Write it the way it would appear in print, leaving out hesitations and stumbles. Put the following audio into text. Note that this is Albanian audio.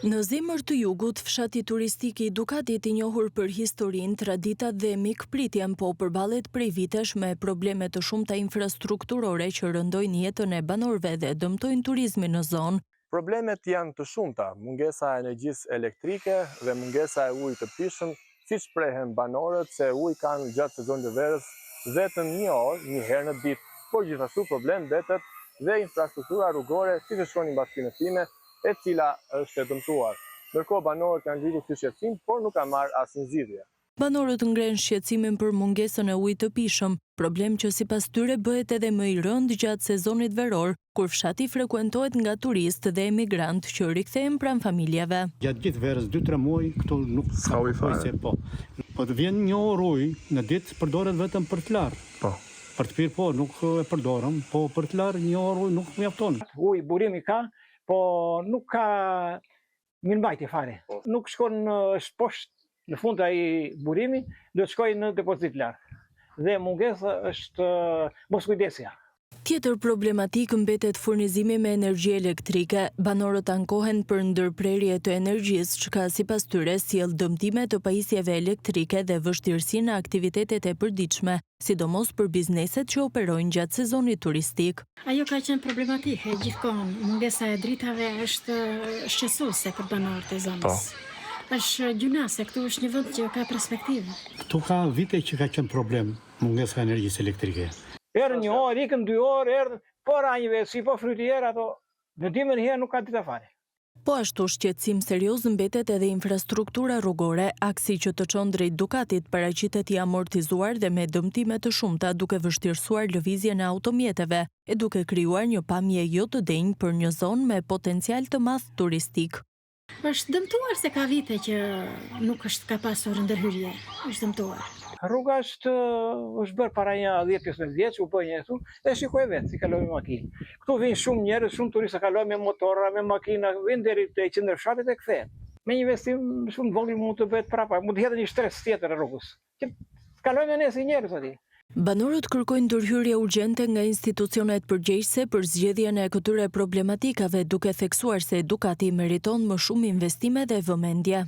Në zemër të jugut, fshati turistik i Dukatit i njohur për historinë, traditat dhe mikpritjen, po përballet prej vitesh me probleme të shumta infrastrukturore që rëndojnë jetën e banorëve dhe dëmtojnë turizmin në zonë. Problemet janë të shumta, mungesa e energjisë elektrike dhe mungesa e ujit të pishëm, siç prehen banorët se ujë kanë gjatë sezonit të verës vetëm një orë, një herë në ditë. Por gjithashtu problem vetet dhe infrastruktura rrugore, siç e shkruan mbashkimet time, e cila është e dëmtuar. Ndërkohë banorët kanë ngritur si shqetësim, por nuk kanë marrë asnjë zgjidhje. Banorët ngren shqetësimin për mungesën e ujit të pishëm, problem që sipas tyre bëhet edhe më i rëndë gjatë sezonit veror, kur fshati frekuentohet nga turistë dhe emigrantë që rikthehen pranë familjeve. Gjatë gjithë verës 2-3 muaj këtu nuk ka ujë fare. Po të vjen një orë ujë në ditë përdoret vetëm për të larë. Po. Për të pirë po nuk e përdorëm, po për të larë një orë ujë nuk mjafton. Ujë burimi ka, po nuk ka mirëmbajtje fare. Nuk shkon poshtë në fund ai burimi, do të shkojë në depozit lart. Dhe mungesa është moskujdesja. Tjetër problematik mbetet furnizimi me energji elektrike. Banorët ankohen për ndërprerje të energjisë, çka sipas tyre sjell dëmtime të pajisjeve elektrike dhe vështirësi në aktivitetet e përditshme, sidomos për bizneset që operojnë gjatë sezonit turistik. Ajo ka qenë problematike gjithkohon. Mungesa e dritave është shqetësuese për banorët e zonës. Është gjuna se këtu është një vend që ka perspektivë. Këtu ka vite që ka qenë problem mungesa e energjisë elektrike. Erë një orë, ikën 2 orë, erë po ranjëve, si po frytierë ato, në dimën herë nuk ka dita fare. Po ashtu shqetësim serioz mbetet edhe infrastruktura rrugore, aksi që të çon drejt Dukatit paraqitet i amortizuar dhe me dëmtime të shumta, duke vështirësuar lëvizjen e automjeteve e duke krijuar një pamje jo të denjë për një zonë me potencial të madh turistik. Është dëmtuar se ka vite që nuk është ka pasur ndërhyrje, është dëmtuar. Rruga është bërë para një 10-15 vjeç, u bë një këtu, dhe shikoj vetë si kalojnë me makinë. Këtu vinë shumë njerëz, shumë turistë kalojnë me motorra, me makina, vinë deri te qendra fshatit e kthehen. Me një investim shumë vogël mund të bëhet prapa, mund të jetë një stres tjetër rrugës. Që kalojnë me ne si njerëz aty. Banorët kërkojnë ndërhyrje urgjente nga institucionet përgjegjëse për zgjedhjen e këtyre problematikave, duke theksuar se Dukati meriton më shumë investime dhe vëmendje.